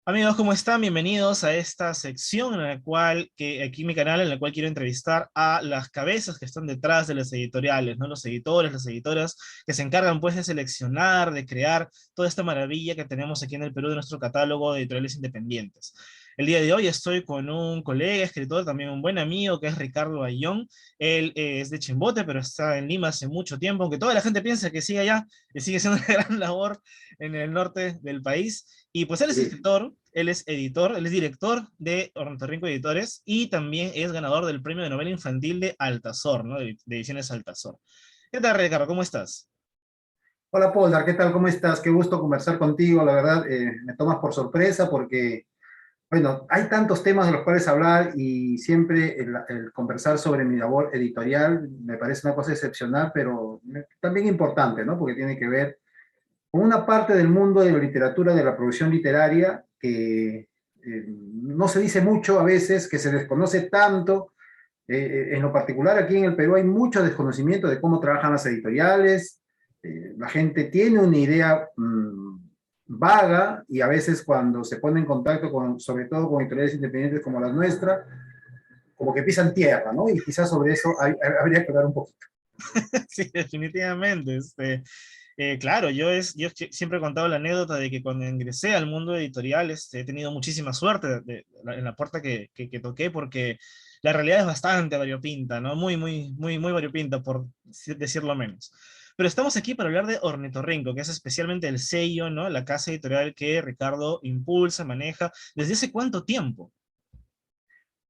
Amigos, ¿cómo están? Bienvenidos a esta sección en la cual, aquí en mi canal, en la cual quiero entrevistar a las cabezas que están detrás de las editoriales, ¿no? Los editores, las editoras que se encargan pues de seleccionar, de crear toda esta maravilla que tenemos aquí en el Perú de nuestro catálogo de editoriales independientes. El día de hoy estoy con un colega, escritor, también un buen amigo, que es Ricardo Ayllón. Él es de Chimbote, pero está en Lima hace mucho tiempo, aunque toda la gente piensa que sigue allá, que sigue siendo una gran labor en el norte del país. Y pues él es Sí. escritor, él es editor, él es director de Ornitorrinco Editores y también es ganador del premio de novela infantil de Altazor, ¿no? De ediciones Altazor. ¿Qué tal, Ricardo? ¿Cómo estás? Hola, Poldar, ¿qué tal? ¿Cómo estás? Qué gusto conversar contigo. La verdad, me tomas por sorpresa porque, bueno, hay tantos temas de los cuales hablar y siempre el conversar sobre mi labor editorial me parece una cosa excepcional, pero también importante, ¿no? Porque tiene que ver con una parte del mundo de la literatura, de la producción literaria, que no se dice mucho a veces, que se desconoce tanto. En lo particular, aquí en el Perú hay mucho desconocimiento de cómo trabajan las editoriales. La gente tiene una idea vaga y a veces cuando se pone en contacto con, sobre todo con editoriales independientes como las nuestras, como que pisan tierra, ¿no? Y quizás sobre eso habría que hablar un poquito. Sí, definitivamente. Claro, siempre he contado la anécdota de que cuando ingresé al mundo editorial he tenido muchísima suerte en la puerta que toqué porque la realidad es bastante variopinta, ¿no? Muy, muy, muy, muy variopinta, por decirlo menos. Pero estamos aquí para hablar de Ornitorrinco, que es especialmente el sello, ¿no? La casa editorial que Ricardo impulsa, maneja. ¿Desde hace cuánto tiempo?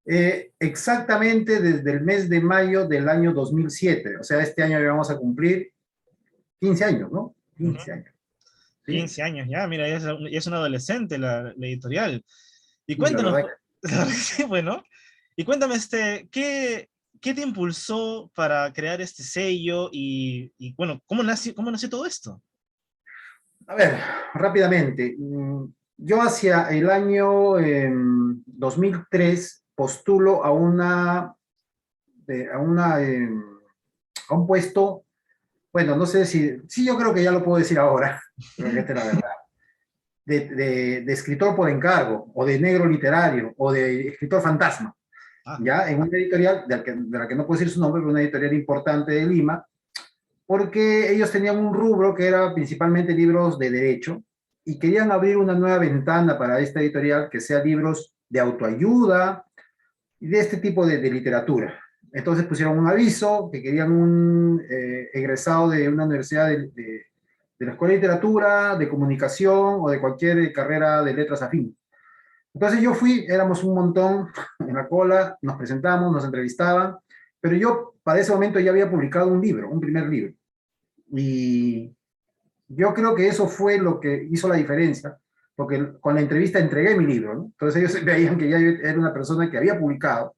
Exactamente desde el mes de mayo del año 2007. O sea, este año vamos a cumplir 15 años, ¿no? Ujú. 15 años, ¿sí? 15 años ya, mira, ya es un adolescente la editorial. Y Y la cuéntanos, verdad, la verdad que sí, bueno, y cuéntame, ¿qué te impulsó para crear este sello y bueno, ¿cómo nació todo esto? a ver, rápidamente. Yo hacia el año 2003 postulo a una, a un puesto, bueno, no sé si, sí, yo creo que ya lo puedo decir ahora, creo que esta es la verdad, de escritor por encargo, o de negro literario, o de escritor fantasma, Ah, ya, en una editorial de la que no puedo decir su nombre, pero una editorial importante de Lima, porque ellos tenían un rubro que era principalmente libros de derecho y querían abrir una nueva ventana para esta editorial que sea libros de autoayuda y de este tipo de literatura. Entonces pusieron un aviso que querían un egresado de una universidad de la Escuela de Literatura, de Comunicación o de cualquier carrera de letras afín. Entonces yo fui, éramos un montón en la cola, nos presentamos, nos entrevistaban, pero yo para ese momento ya había publicado un libro, un primer libro. Y yo creo que eso fue lo que hizo la diferencia, porque con la entrevista entregué mi libro, ¿no? Entonces ellos veían que ya yo era una persona que había publicado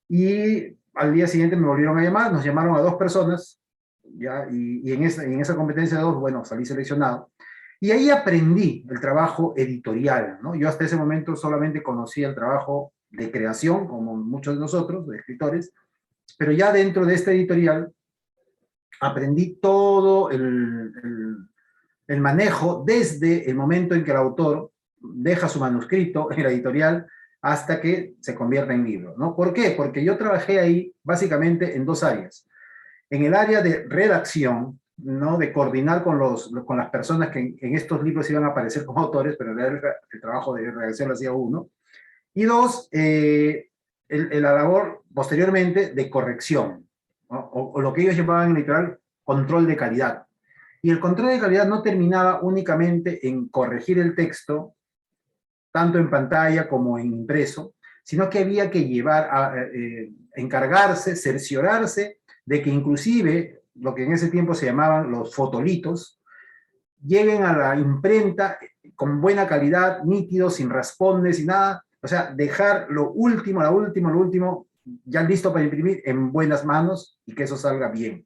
y al día siguiente me volvieron a llamar, nos llamaron a dos personas, ¿ya? Y en esa competencia de dos, bueno, salí seleccionado. Y ahí aprendí el trabajo editorial, ¿no? Yo hasta ese momento solamente conocía el trabajo de creación, como muchos de nosotros, de escritores, pero ya dentro de esta editorial aprendí todo el manejo desde el momento en que el autor deja su manuscrito en la editorial hasta que se convierta en libro, ¿no? ¿Por qué? Porque yo trabajé ahí básicamente en dos áreas. En el área de redacción, ¿no? De coordinar con las personas que en estos libros iban a aparecer como autores, pero en realidad el trabajo de redacción lo hacía uno. Y dos, la labor posteriormente de corrección, ¿no? O lo que ellos llamaban en literal control de calidad. Y el control de calidad no terminaba únicamente en corregir el texto, tanto en pantalla como en impreso, sino que había que llevar a encargarse, cerciorarse de que inclusive lo que en ese tiempo se llamaban los fotolitos, lleguen a la imprenta con buena calidad, nítidos, sin raspones y nada. O sea, dejar lo último, ya listo para imprimir en buenas manos y que eso salga bien.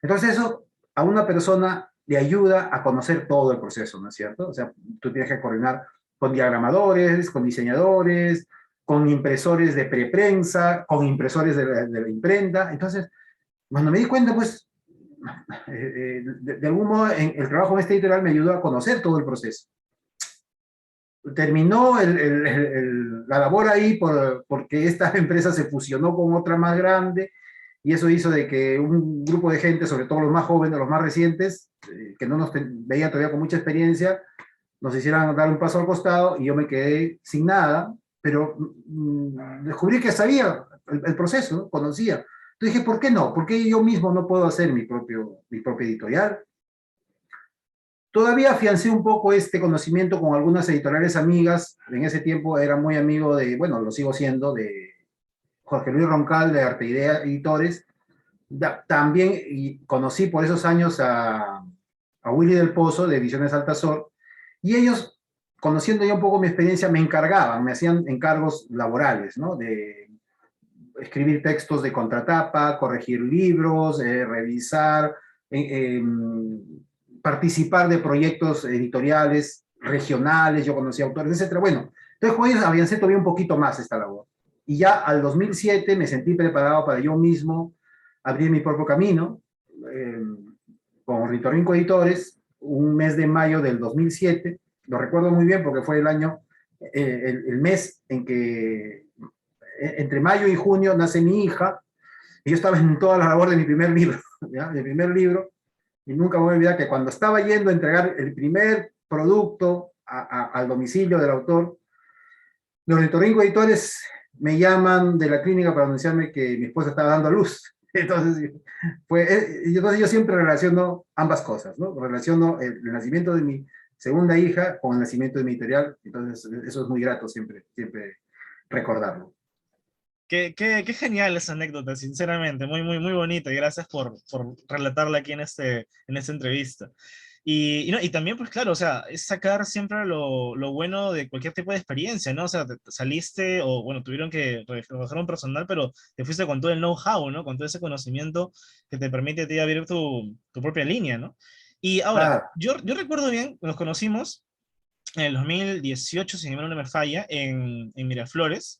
Entonces eso a una persona le ayuda a conocer todo el proceso, ¿no es cierto? O sea, tú tienes que coordinar con diagramadores, con diseñadores, con impresores de preprensa, con impresores de la imprenta. Entonces, cuando me di cuenta, pues, de algún modo, el trabajo en este editorial me ayudó a conocer todo el proceso. terminó la labor ahí porque esta empresa se fusionó con otra más grande y eso hizo de que un grupo de gente, sobre todo los más jóvenes, los más recientes, que no nos veían todavía con mucha experiencia, nos hicieran dar un paso al costado y yo me quedé sin nada, pero descubrí que sabía el proceso, ¿no? Conocía. Entonces dije, ¿por qué no? ¿Por qué yo mismo no puedo hacer mi propio editorial? Todavía afiancé un poco este conocimiento con algunas editoriales amigas. En ese tiempo era muy amigo de, bueno, lo sigo siendo, de Jorge Luis Roncal, de Arte Idea Editores. También y conocí por esos años a Willy del Pozo, de Ediciones Altazor, y ellos, conociendo ya un poco mi experiencia, me encargaban, me hacían encargos laborales, ¿no? De escribir textos de contratapa, corregir libros, revisar, participar de proyectos editoriales regionales, yo conocí autores, etcétera. Bueno, entonces con ellos avancé todavía un poquito más esta labor. Y ya al 2007 me sentí preparado para yo mismo abrir mi propio camino, eh, con Ritorrinco Editores, un mes de mayo del 2007, lo recuerdo muy bien porque fue el año, el mes en que, entre mayo y junio, nace mi hija, y yo estaba en toda la labor de mi primer libro, ¿ya? Mi primer libro, y nunca me voy a olvidar que cuando estaba yendo a entregar el primer producto al domicilio del autor, los Ritorrinco Editores me llaman de la clínica para anunciarme que mi esposa estaba dando a luz. Entonces, entonces yo siempre relaciono ambas cosas, ¿no? Relaciono el nacimiento de mi segunda hija con el nacimiento de mi editorial, entonces eso es muy grato siempre, siempre recordarlo. Qué genial esa anécdota, sinceramente, muy, muy, muy bonita, y gracias por relatarla aquí en esta entrevista. No, y también, pues claro, o sea, es sacar siempre lo bueno de cualquier tipo de experiencia, ¿no? O sea, saliste, o bueno, tuvieron que trabajar un personal, pero te fuiste con todo el know-how, ¿no? Con todo ese conocimiento que te permite a ti abrir tu propia línea, ¿no? Y ahora, Claro. yo recuerdo bien, nos conocimos en el 2018, si mi memoria no me falla, en Miraflores.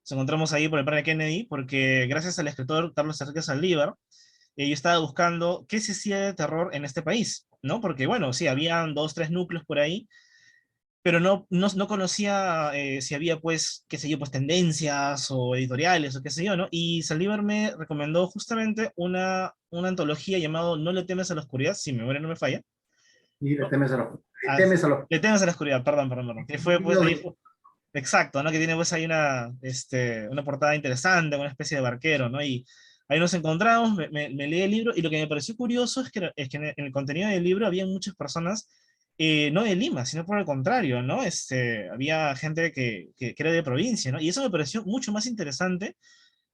Nos encontramos ahí por el Parque Kennedy, porque gracias al escritor Carlos Enrique Saldívar, yo estaba buscando qué se hacía de terror en este país, ¿no? Porque, bueno, sí, habían dos, tres núcleos por ahí, pero no conocía si había, pues, qué sé yo, pues tendencias o editoriales o qué sé yo, ¿no? Y Saldívar me recomendó justamente una antología llamado No le temes a la oscuridad, si mi memoria no me falla, Y ¿no? le Ah, temes a los le temes a la oscuridad, perdón, perdón, perdón. Que fue, pues, libros ahí de... exacto, ¿no? Que tiene pues ahí una portada interesante, una especie de barquero, ¿no? Y ahí nos encontramos, me leí el libro, y lo que me pareció curioso es que en el contenido del libro había muchas personas, no de Lima, sino por el contrario, ¿no? Había gente que era de provincia, ¿no? Y eso me pareció mucho más interesante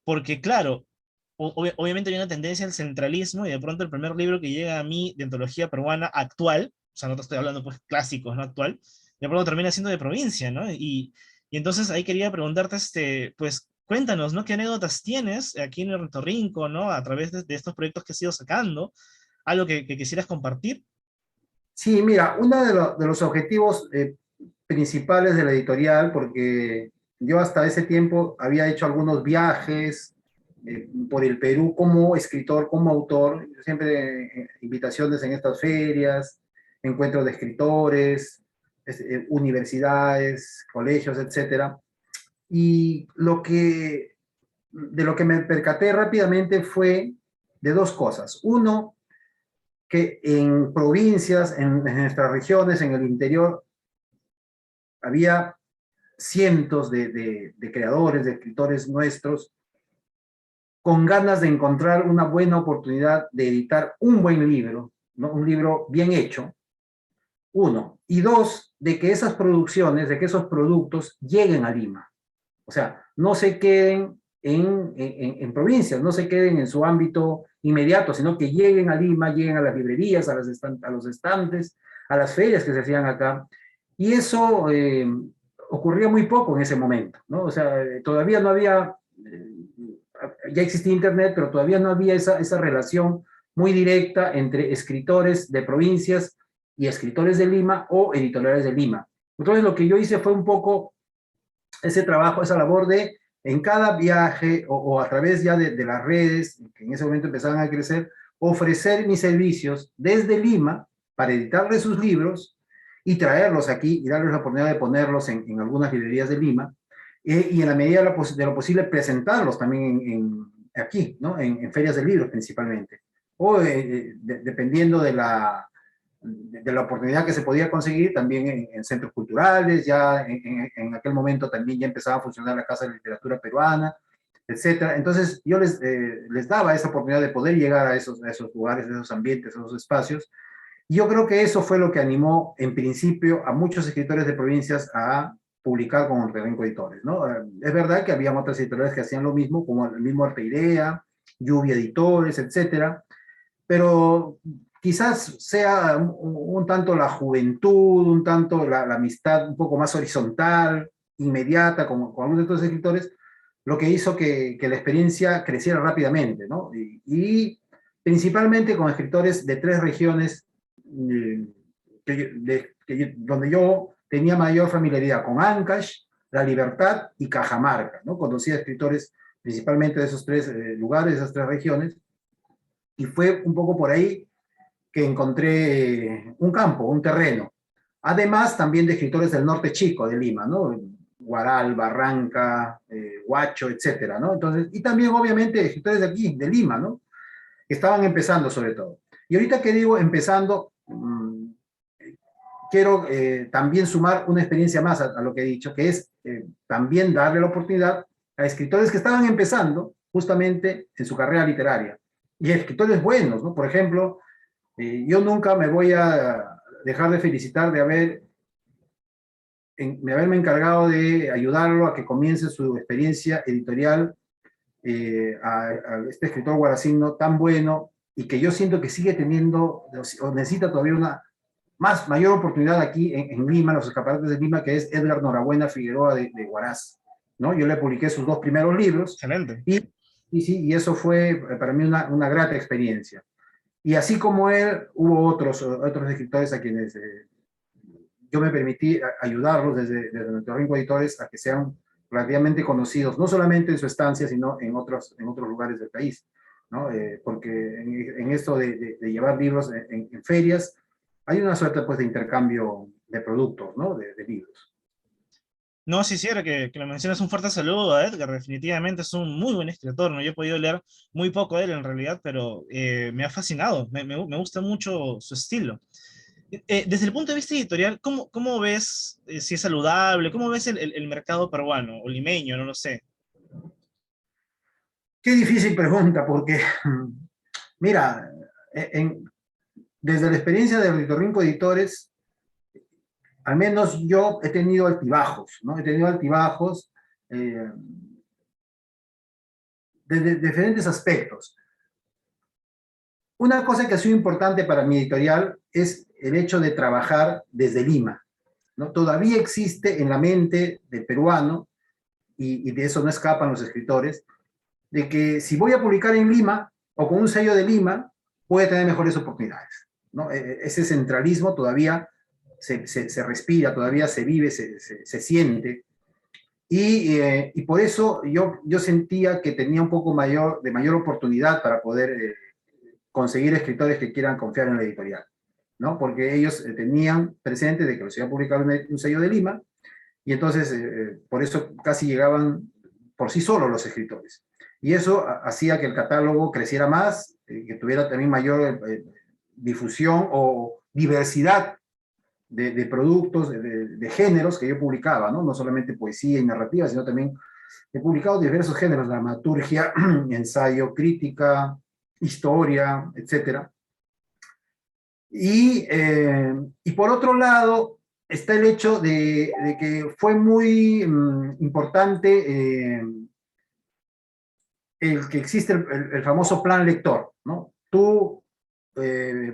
porque, claro, obviamente hay una tendencia al centralismo, y de pronto el primer libro que llega a mí de antología peruana actual, o sea, no te estoy hablando pues clásicos, ¿no? Actual, de pronto termina siendo de provincia, ¿no? Y entonces ahí quería preguntarte, pues cuéntanos, ¿no? ¿Qué anécdotas tienes aquí en el Ornitorrinco, ¿no? A través de estos proyectos que has ido sacando, algo que quisieras compartir. Sí, mira, uno de los objetivos principales de la editorial, porque yo hasta ese tiempo había hecho algunos viajes por el Perú como escritor, como autor, siempre invitaciones en estas ferias, encuentros de escritores, universidades, colegios, etcétera. Y de lo que me percaté rápidamente fue de dos cosas. Uno, que en provincias, en nuestras regiones, en el interior, había cientos de creadores, de escritores nuestros, con ganas de encontrar una buena oportunidad de editar un buen libro, ¿no? Un libro bien hecho, uno. Y dos, de que esas producciones, de que esos productos lleguen a Lima. O sea, no se queden en provincias, no se queden en su ámbito inmediato, sino que lleguen a Lima, lleguen a las librerías, a los estantes, a las ferias que se hacían acá. Y eso ocurría muy poco en ese momento, ¿no? O sea, todavía no había, ya existía Internet, pero todavía no había esa relación muy directa entre escritores de provincias y escritores de Lima o editoriales de Lima. Entonces, lo que yo hice fue un poco ese trabajo, esa labor de en cada viaje o a través ya de las redes, que en ese momento empezaban a crecer, ofrecer mis servicios desde Lima para editarle sus libros y traerlos aquí y darles la oportunidad de ponerlos en algunas librerías de Lima, y en la medida de lo posible presentarlos también aquí, ¿no? En ferias de libros principalmente, o dependiendo de la oportunidad que se podía conseguir también en centros culturales, ya en aquel momento también ya empezaba a funcionar la Casa de Literatura Peruana, etcétera. Entonces yo les daba esa oportunidad de poder llegar a esos lugares, a esos ambientes, a esos espacios, y yo creo que eso fue lo que animó en principio a muchos escritores de provincias a publicar con Ornitorrinco Editores, ¿no? Es verdad que había otras editoriales que hacían lo mismo, como el mismo Arteidea, Lluvia Editores, etcétera, pero quizás sea un tanto la juventud, un tanto la amistad un poco más horizontal, inmediata, con algunos de estos escritores, lo que hizo que la experiencia creciera rápidamente, ¿no? Y principalmente con escritores de 3 regiones donde yo tenía mayor familiaridad, con Ancash, La Libertad y Cajamarca, ¿no? Conocía escritores principalmente de esos 3 lugares, esas 3 regiones, y fue un poco por ahí que encontré un campo, un terreno. Además, también de escritores del norte chico de Lima, ¿no? Guaral, Barranca, Huacho, etcétera, ¿no? Entonces, y también, obviamente, escritores de aquí, de Lima, ¿no? Que estaban empezando, sobre todo. Y ahorita que digo empezando, quiero también sumar una experiencia más a lo que he dicho, que es también darle la oportunidad a escritores que estaban empezando justamente en su carrera literaria. Y escritores buenos, ¿no? Por ejemplo, yo nunca me voy a dejar de felicitar de haberme encargado de ayudarlo a que comience su experiencia editorial, a este escritor guarasigno tan bueno, y que yo siento que sigue teniendo, o necesita todavía una mayor oportunidad aquí en Lima, en los escaparates de Lima, que es Edgar Norabuena Figueroa de Huaraz, ¿no? Yo le publiqué sus 2 primeros libros. Excelente. Y eso fue para mí una grata experiencia. Y así como él, hubo otros escritores a quienes yo me permití ayudarlos desde Ornitorrinco Editores a que sean relativamente conocidos, no solamente en su estancia, sino en otros lugares del país, ¿no? Porque en esto de llevar libros en ferias, hay una suerte pues, de intercambio de productos, ¿no? De libros. No, sí, sí, ahora que lo mencionas, un fuerte saludo a Edgar, definitivamente es un muy buen escritor, ¿no? Yo he podido leer muy poco de él en realidad, pero me ha fascinado, me gusta mucho su estilo. Desde el punto de vista editorial, ¿cómo ves si es saludable? ¿Cómo ves el mercado peruano o limeño? No lo sé. Qué difícil pregunta, porque, mira, desde la experiencia de Ornitorrinco Editores, al menos yo he tenido altibajos, ¿no? He tenido altibajos de diferentes aspectos. Una cosa que ha sido importante para mi editorial es el hecho de trabajar desde Lima, ¿no? Todavía existe en la mente del peruano, y de eso no escapan los escritores, de que si voy a publicar en Lima o con un sello de Lima, voy a tener mejores oportunidades, ¿no? Ese centralismo todavía se respira, todavía se vive, se siente. Y por eso yo sentía que tenía un poco de mayor oportunidad para poder conseguir escritores que quieran confiar en la editorial, ¿no? Porque ellos tenían presente de que los iba a publicar un sello de Lima, y entonces por eso casi llegaban por sí solos los escritores. Y eso hacía que el catálogo creciera más, que tuviera también mayor difusión o diversidad de productos, de géneros que yo publicaba, ¿no? No solamente poesía y narrativa, sino también he publicado diversos géneros, dramaturgia, ensayo, crítica, historia, etc. Y por otro lado, está el hecho de que fue muy importante el que existe el famoso plan lector, ¿no? Tú,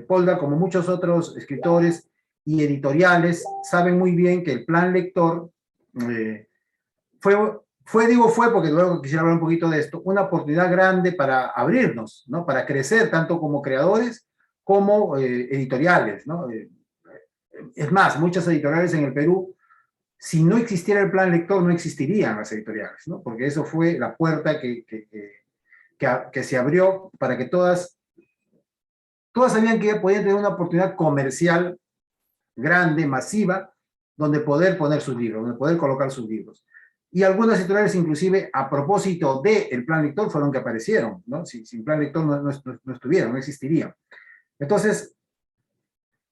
Polda, como muchos otros escritores y editoriales, saben muy bien que el plan lector eh, fue porque luego quisiera hablar un poquito de esto, una oportunidad grande para abrirnos, ¿no? Para crecer tanto como creadores como editoriales, ¿no? Es más, muchas editoriales en el Perú, si no existiera el plan lector, no existirían las editoriales, ¿no? Porque eso fue la puerta que se abrió para que todas sabían que podían tener una oportunidad comercial grande, masiva, donde poder poner sus libros, donde poder colocar sus libros. Y algunas editoriales, inclusive, a propósito del plan lector, fueron que aparecieron, ¿no? Sin plan lector no estuvieran, no existirían. Entonces,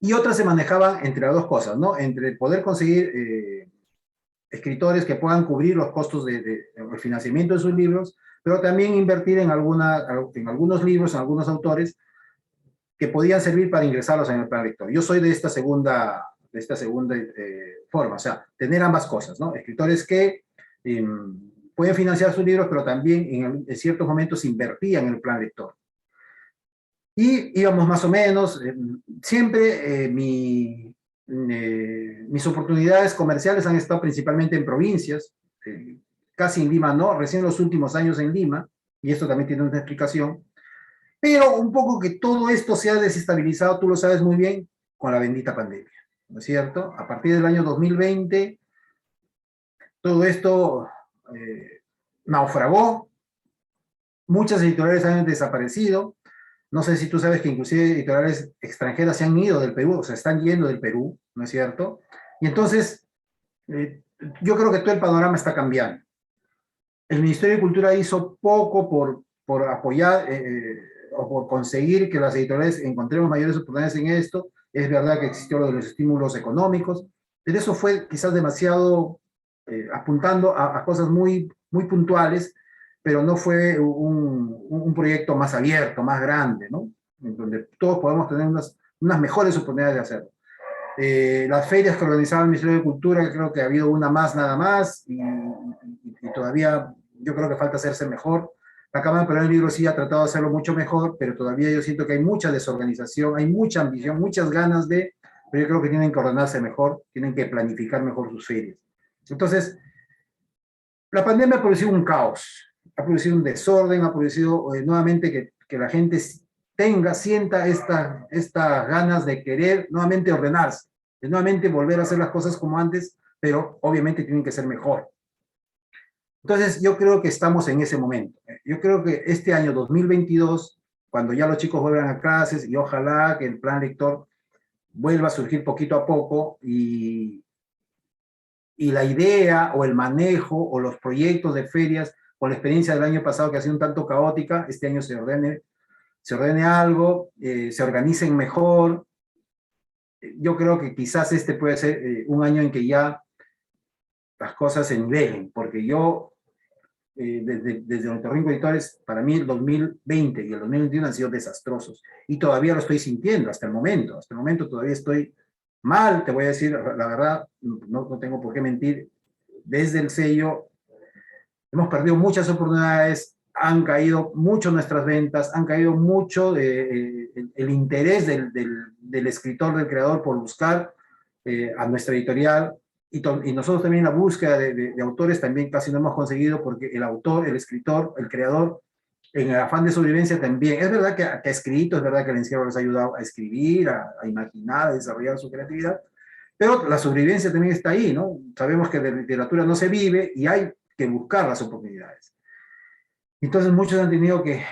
y otras se manejaban entre las dos cosas, ¿no? Entre poder conseguir escritores que puedan cubrir los costos del financiamiento de sus libros, pero también invertir en algunos libros, en algunos autores, que podían servir para ingresarlos en el plan lector. Yo soy de esta segunda forma, o sea, tener ambas cosas, ¿no? Escritores que pueden financiar sus libros, pero también en ciertos momentos invertían en el plan lector. Y íbamos más o menos, siempre mis oportunidades comerciales han estado principalmente en provincias, casi en Lima no, recién los últimos años en Lima, y esto también tiene una explicación, pero un poco que todo esto se ha desestabilizado, tú lo sabes muy bien, con la bendita pandemia, ¿no es cierto? A partir del año 2020, todo esto naufragó, muchas editoriales han desaparecido. No sé si tú sabes que inclusive editoriales extranjeras se han ido del Perú, o sea, están yendo del Perú, ¿no es cierto? Y entonces, yo creo que todo el panorama está cambiando. El Ministerio de Cultura hizo poco por apoyar o por conseguir que las editoriales encontremos mayores oportunidades en esto. Es verdad que existió lo de los estímulos económicos, pero eso fue quizás demasiado apuntando a cosas muy, muy puntuales, pero no fue un proyecto más abierto, más grande, ¿no? En donde todos podemos tener unas mejores oportunidades de hacerlo. Las ferias que organizaba el Ministerio de Cultura, creo que ha habido una más nada más, y todavía yo creo que falta hacerse mejor. La Cámara Peruana del Libro sí ha tratado de hacerlo mucho mejor, pero todavía yo siento que hay mucha desorganización, hay mucha ambición, muchas ganas pero yo creo que tienen que ordenarse mejor, tienen que planificar mejor sus ferias. Entonces, la pandemia ha producido un caos, ha producido un desorden, ha producido nuevamente que la gente sienta estas ganas de querer nuevamente ordenarse, de nuevamente volver a hacer las cosas como antes, pero obviamente tienen que ser mejor. Entonces, yo creo que estamos en ese momento. Yo creo que este año 2022, cuando ya los chicos vuelvan a clases, y ojalá que el plan lector vuelva a surgir poquito a poco, y la idea o el manejo o los proyectos de ferias, con la experiencia del año pasado que ha sido un tanto caótica, este año se ordene algo, se organicen mejor. Yo creo que quizás este puede ser un año en que ya las cosas se nivelen, porque yo, desde Ornitorrinco Editores, para mí el 2020 y el 2021 han sido desastrosos, y todavía lo estoy sintiendo hasta el momento todavía estoy mal, te voy a decir la verdad, no tengo por qué mentir. Desde el sello hemos perdido muchas oportunidades, han caído mucho nuestras ventas, han caído mucho el interés del escritor, del creador, por buscar a nuestra editorial, y nosotros también la búsqueda de autores también casi no hemos conseguido, porque el autor, el escritor, el creador, en el afán de sobrevivencia también, es verdad que ha escrito, es verdad que el encierro les ha ayudado a escribir, a imaginar, a desarrollar su creatividad, pero la sobrevivencia también está ahí, ¿no? Sabemos que de literatura no se vive y hay que buscar las oportunidades. Entonces muchos han tenido que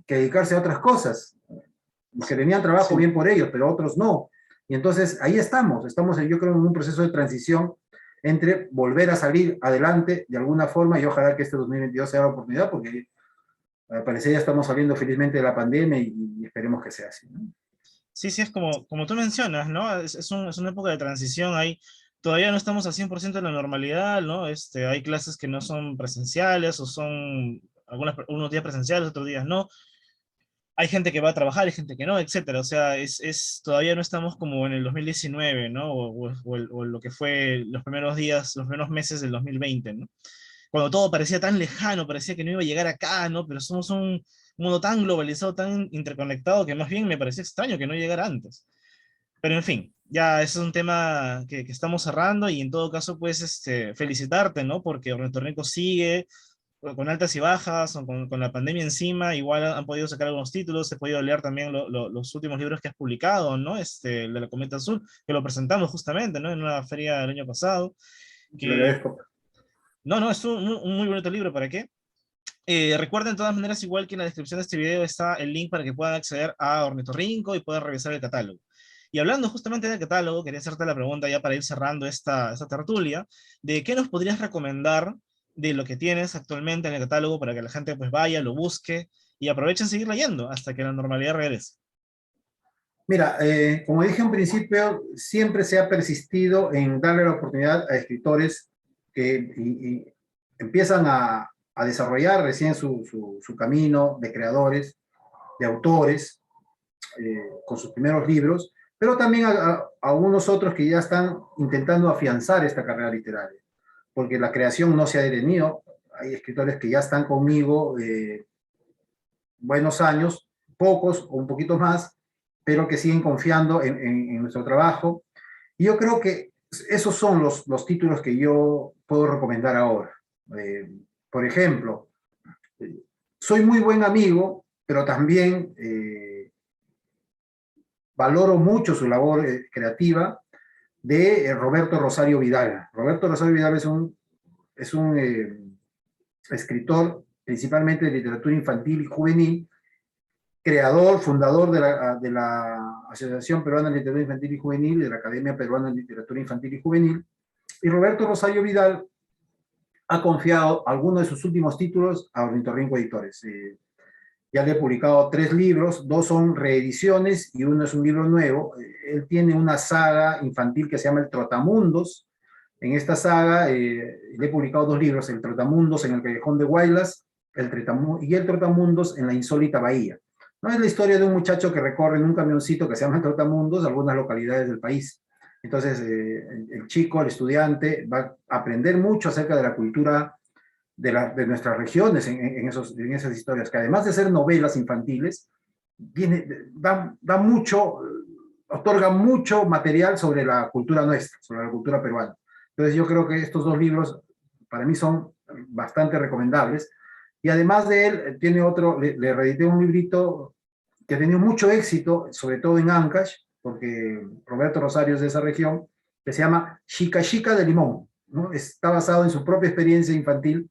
dedicarse a otras cosas, que tenían trabajo, sí, bien por ellos, pero otros no. Y entonces ahí estamos yo creo en un proceso de transición entre volver a salir adelante de alguna forma, y ojalá que este 2022 sea la oportunidad, porque al parecer ya estamos saliendo felizmente de la pandemia, y esperemos que sea así, ¿no? Sí, sí, es como tú mencionas, ¿no? Es una época de transición, todavía no estamos al 100% en la normalidad, ¿no? Hay clases que no son presenciales, o son unos días presenciales, otros días no. Hay gente que va a trabajar, hay gente que no, etcétera. O sea, todavía no estamos como en el 2019, ¿no? O lo que fue los primeros días, los primeros meses del 2020, ¿no? Cuando todo parecía tan lejano, parecía que no iba a llegar acá, ¿no? Pero somos un mundo tan globalizado, tan interconectado, que más bien me parecía extraño que no llegara antes. Pero en fin, ya ese es un tema que estamos cerrando, y en todo caso, pues, felicitarte, ¿no? Porque Ornitorrinco sigue con altas y bajas, o con la pandemia encima. Igual han podido sacar algunos títulos, he podido leer también los últimos libros que has publicado, ¿no? El de la Cometa Azul, que lo presentamos justamente, ¿no? En una feria del año pasado. Te lo agradezco. No, no, es un muy bonito libro, ¿para qué? Recuerden de todas maneras, igual que en la descripción de este video está el link para que puedan acceder a Ornitorrinco y puedan revisar el catálogo. Y hablando justamente del catálogo, quería hacerte la pregunta ya para ir cerrando esta tertulia, de qué nos podrías recomendar de lo que tienes actualmente en el catálogo para que la gente pues vaya, lo busque y aprovechen seguir leyendo hasta que la normalidad regrese. Mira, como dije en principio, siempre se ha persistido en darle la oportunidad a escritores que y empiezan a desarrollar recién su camino de creadores, de autores, con sus primeros libros, pero también a unos otros que ya están intentando afianzar esta carrera literaria, porque la creación no se ha detenido. Hay escritores que ya están conmigo buenos años, pocos o un poquito más, pero que siguen confiando en nuestro trabajo. Y yo creo que esos son los títulos que yo puedo recomendar ahora. Por ejemplo, soy muy buen amigo, pero también valoro mucho su labor creativa de Roberto Rosario Vidal. Roberto Rosario Vidal es un escritor principalmente de literatura infantil y juvenil, creador, fundador de la Asociación Peruana de Literatura Infantil y Juvenil, de la Academia Peruana de Literatura Infantil y Juvenil. Y Roberto Rosario Vidal ha confiado algunos de sus últimos títulos a Ornitorrinco Editores. Ya le he publicado 3 libros, 2 son reediciones y uno es un libro nuevo. Él tiene una saga infantil que se llama El Trotamundos. En esta saga le he publicado 2 libros, El Trotamundos en el Callejón de Guaylas y El Trotamundos en la Insólita Bahía. No es la historia de un muchacho que recorre en un camioncito que se llama El Trotamundos algunas localidades del país. Entonces, el chico, el estudiante, va a aprender mucho acerca de la cultura de nuestras regiones en esas historias, que además de ser novelas infantiles, da mucho, otorga mucho material sobre la cultura nuestra, sobre la cultura peruana. Entonces yo creo que estos 2 libros para mí son bastante recomendables. Y además de él, tiene otro, le reedité un librito que ha tenido mucho éxito, sobre todo en Ancash, porque Roberto Rosario es de esa región, que se llama Chica Chica de Limón, ¿no? Está basado en su propia experiencia infantil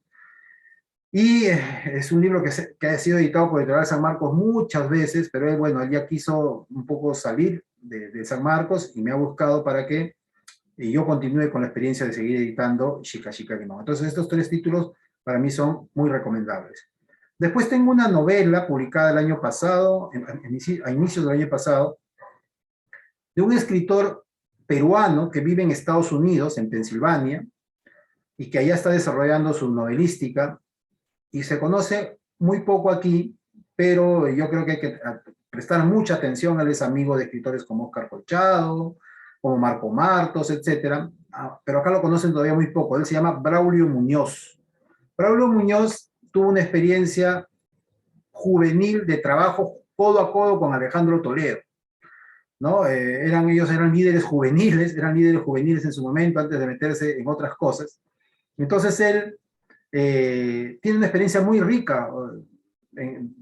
y es un libro que ha sido editado por Editorial San Marcos muchas veces, pero él, bueno, él ya quiso un poco salir de San Marcos y me ha buscado para que yo continúe con la experiencia de seguir editando Chica Chica Limón. Entonces estos 3 títulos para mí son muy recomendables. Después tengo una novela publicada el año pasado, a inicios del año pasado, de un escritor peruano que vive en Estados Unidos, en Pensilvania, y que allá está desarrollando su novelística, y se conoce muy poco aquí, pero yo creo que hay que prestar mucha atención. Él es amigo de escritores como Oscar Colchado, como Marco Martos, etc. Pero acá lo conocen todavía muy poco. Él se llama Braulio Muñoz. Braulio Muñoz tuvo una experiencia juvenil de trabajo codo a codo con Alejandro Toledo, ¿no? Ellos eran líderes juveniles en su momento, antes de meterse en otras cosas. Entonces él tiene una experiencia muy rica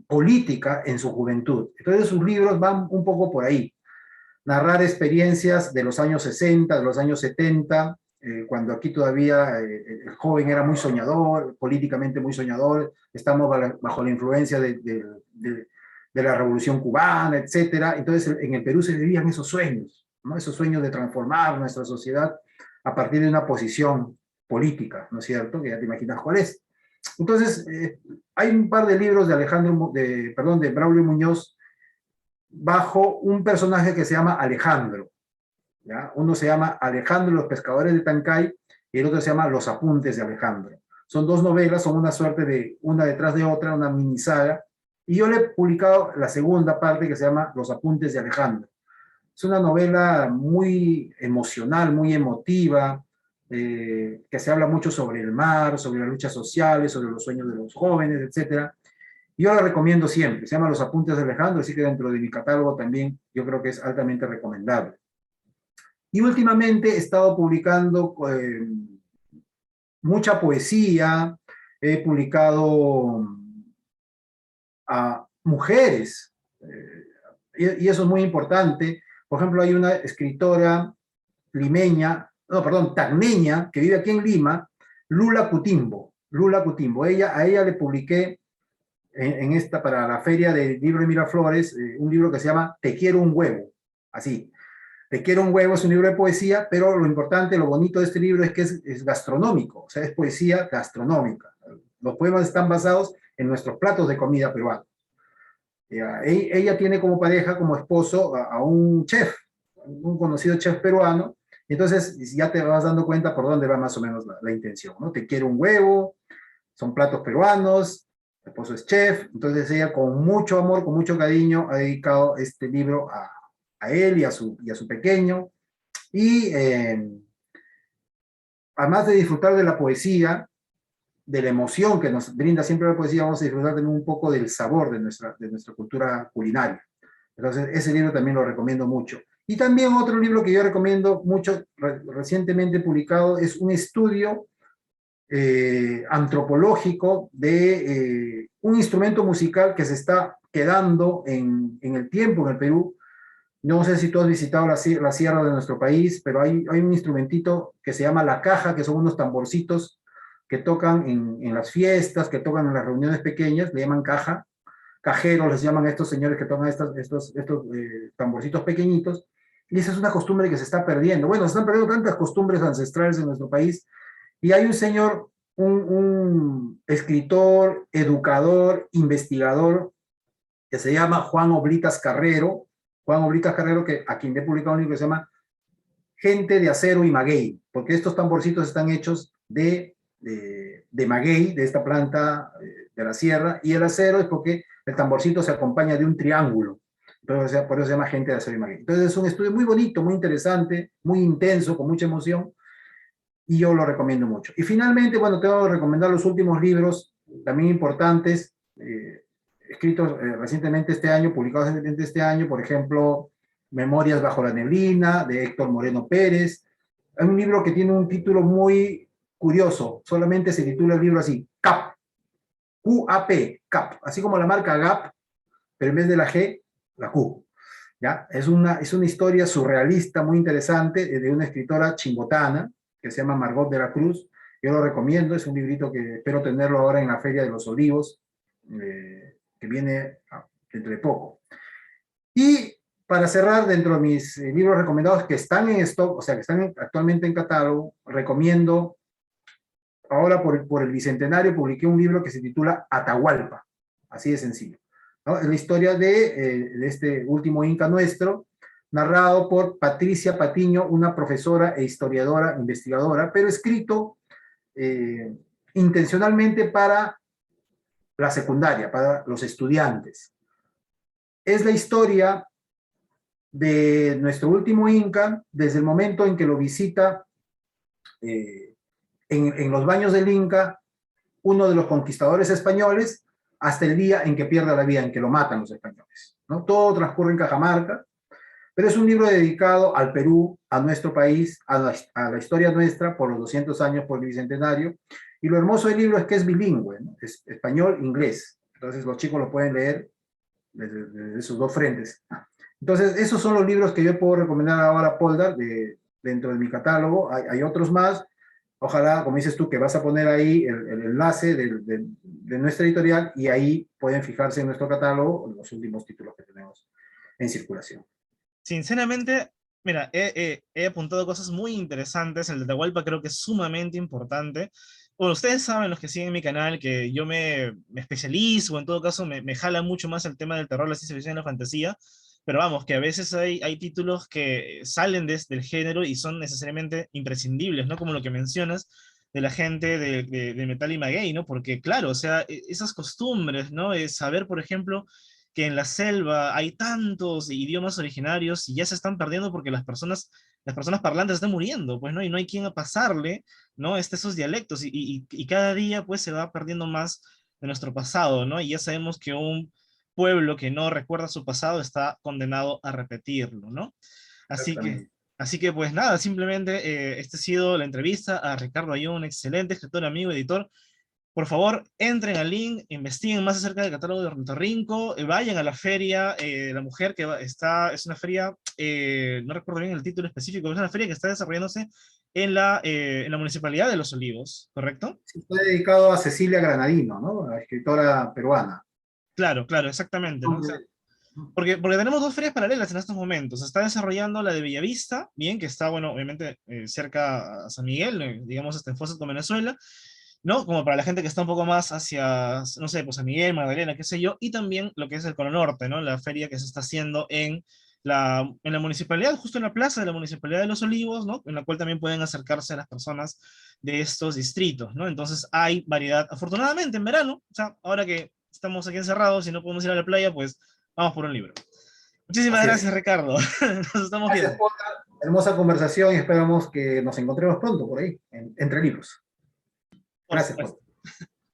política en su juventud. Entonces sus libros van un poco por ahí. Narrar experiencias de los años 60, de los años 70, cuando aquí todavía el joven era muy soñador, políticamente muy soñador, estamos bajo la influencia de la Revolución Cubana, etc. Entonces en el Perú se vivían esos sueños, ¿no? Esos sueños de transformar nuestra sociedad a partir de una posición política, ¿no es cierto? Que ya te imaginas cuál es. Entonces, hay un par de libros de Braulio Muñoz bajo un personaje que se llama Alejandro, ¿ya? Uno se llama Alejandro y los pescadores de Tancay y el otro se llama Los apuntes de Alejandro. Son 2 novelas, son una suerte de una detrás de otra, una mini saga, y yo le he publicado la segunda parte que se llama Los apuntes de Alejandro. Es una novela muy emocional, muy emotiva, que se habla mucho sobre el mar, sobre las luchas sociales, sobre los sueños de los jóvenes, etc. Yo la recomiendo siempre, se llama Los apuntes de Alejandro, así que dentro de mi catálogo también yo creo que es altamente recomendable. Y últimamente he estado publicando mucha poesía, he publicado a mujeres, y eso es muy importante. Por ejemplo, hay una escritora limeña, no, perdón, tacneña, que vive aquí en Lima, Lula Cutimbo. Lula Cutimbo. A ella le publiqué para la feria del libro de Miraflores, un libro que se llama Te quiero un huevo, así. Te quiero un huevo es un libro de poesía, pero lo importante, lo bonito de este libro es que es gastronómico, o sea, es poesía gastronómica. Los poemas están basados en nuestros platos de comida peruana. Ella tiene como pareja, como esposo, a un chef, un conocido chef peruano, y entonces ya te vas dando cuenta por dónde va más o menos la intención, ¿no? Te quiero un huevo, son platos peruanos, el esposo es chef, entonces ella con mucho amor, con mucho cariño, ha dedicado este libro a él y a su pequeño, y además de disfrutar de la poesía, de la emoción que nos brinda siempre la poesía, vamos a disfrutar también un poco del sabor de nuestra cultura culinaria. Entonces, ese libro también lo recomiendo mucho. Y también otro libro que yo recomiendo mucho, recientemente publicado, es un estudio antropológico de un instrumento musical que se está quedando en el tiempo en el Perú. No sé si tú has visitado la sierra de nuestro país, pero hay un instrumentito que se llama la caja, que son unos tamborcitos que tocan en las fiestas, que tocan en las reuniones pequeñas, le llaman caja, cajeros les llaman a estos señores que tocan estos tamborcitos pequeñitos, y esa es una costumbre que se está perdiendo. Bueno, se están perdiendo tantas costumbres ancestrales en nuestro país, y hay un señor, un escritor, educador, investigador, que se llama Juan Oblitas Carrero, que a quien le he publicado un libro que se llama Gente de Acero y Maguey, porque estos tamborcitos están hechos de maguey, de esta planta de la sierra, y el acero es porque el tamborcito se acompaña de un triángulo. Entonces, por eso se llama Gente de Acero y Maguey. Entonces es un estudio muy bonito, muy interesante, muy intenso, con mucha emoción, y yo lo recomiendo mucho. Y finalmente, bueno, tengo que recomendar los últimos libros, también importantes, escritos recientemente este año, publicados recientemente este año, por ejemplo, Memorias bajo la neblina, de Héctor Moreno Pérez. Hay un libro que tiene un título muy curioso, solamente se titula el libro así, CAP, Q-A-P, CAP, así como la marca Gap, pero en vez de la G, la Q. ¿Ya? Es una historia surrealista muy interesante de una escritora chimbotana que se llama Margot de la Cruz. Yo lo recomiendo, es un librito que espero tenerlo ahora en la Feria de los Olivos, que viene dentro de poco. Y para cerrar, dentro de mis libros recomendados que están en stock, o sea, que están actualmente en catálogo, recomiendo, ahora por el Bicentenario, publiqué un libro que se titula Atahualpa, así de sencillo, ¿no? Es la historia de este último inca nuestro, narrado por Patricia Patiño, una profesora e historiadora, investigadora, pero escrito intencionalmente para la secundaria, para los estudiantes. Es la historia de nuestro último inca, desde el momento en que lo visita en los baños del Inca, uno de los conquistadores españoles, hasta el día en que pierde la vida, en que lo matan los españoles, ¿no? Todo transcurre en Cajamarca, pero es un libro dedicado al Perú, a nuestro país, a la historia nuestra, por los 200 años, por el Bicentenario, y lo hermoso del libro es que es bilingüe, ¿no? Es español-inglés, entonces los chicos lo pueden leer desde sus dos frentes. Entonces, esos son los libros que yo puedo recomendar ahora, Polda, dentro de mi catálogo. Hay otros más. Ojalá, como dices tú, que vas a poner ahí el enlace de nuestra editorial, y ahí pueden fijarse en nuestro catálogo los últimos títulos que tenemos en circulación. Sinceramente, mira, he apuntado cosas muy interesantes. El de Atahualpa creo que es sumamente importante. Bueno, ustedes saben, los que siguen mi canal, que yo me especializo, o en todo caso me jala mucho más el tema del terror, la ciencia ficción y la fantasía, pero vamos, que a veces hay títulos que salen del género y son necesariamente imprescindibles, ¿no? Como lo que mencionas de la gente de Metal y Maguey, ¿no? Porque claro, o sea, esas costumbres, ¿no? Es saber, por ejemplo, que en la selva hay tantos idiomas originarios y ya se están perdiendo porque las personas parlantes están muriendo, pues, ¿no? Y no hay quien a pasarle, ¿no? Esos dialectos y cada día, pues, se va perdiendo más de nuestro pasado, ¿no? Y ya sabemos que un pueblo que no recuerda su pasado está condenado a repetirlo, ¿no? Así que, Exactamente. así que pues nada, simplemente esta ha sido la entrevista a Ricardo Ayón, un excelente escritor, amigo, editor. Por favor, entren al link, investiguen más acerca del catálogo de Ornitorrinco, vayan a la feria de la mujer es una feria, no recuerdo bien el título específico, pero es una feria que está desarrollándose en la Municipalidad de Los Olivos, ¿correcto? Sí, está dedicado a Cecilia Granadino, ¿no? La escritora peruana. Claro, claro, exactamente, ¿no? O sea, porque tenemos dos ferias paralelas en estos momentos. Se está desarrollando la de Bellavista, bien, que está, bueno, obviamente cerca a San Miguel, digamos, hasta en Fosas con Venezuela, ¿no? Como para la gente que está un poco más hacia, no sé, pues San Miguel, Magdalena, qué sé yo, y también lo que es el Cono Norte, ¿no? La feria que se está haciendo en la municipalidad, justo en la plaza de la Municipalidad de Los Olivos, ¿no? En la cual también pueden acercarse a las personas de estos distritos, ¿no? Entonces hay variedad, afortunadamente en verano, o sea, ahora que estamos aquí encerrados y no podemos ir a la playa, pues vamos por un libro. Muchísimas Así gracias, es. Ricardo. Nos estamos Gracias, viendo. Paula. Hermosa conversación y esperamos que nos encontremos pronto por ahí, entre libros. Por Gracias, Paula. supuesto.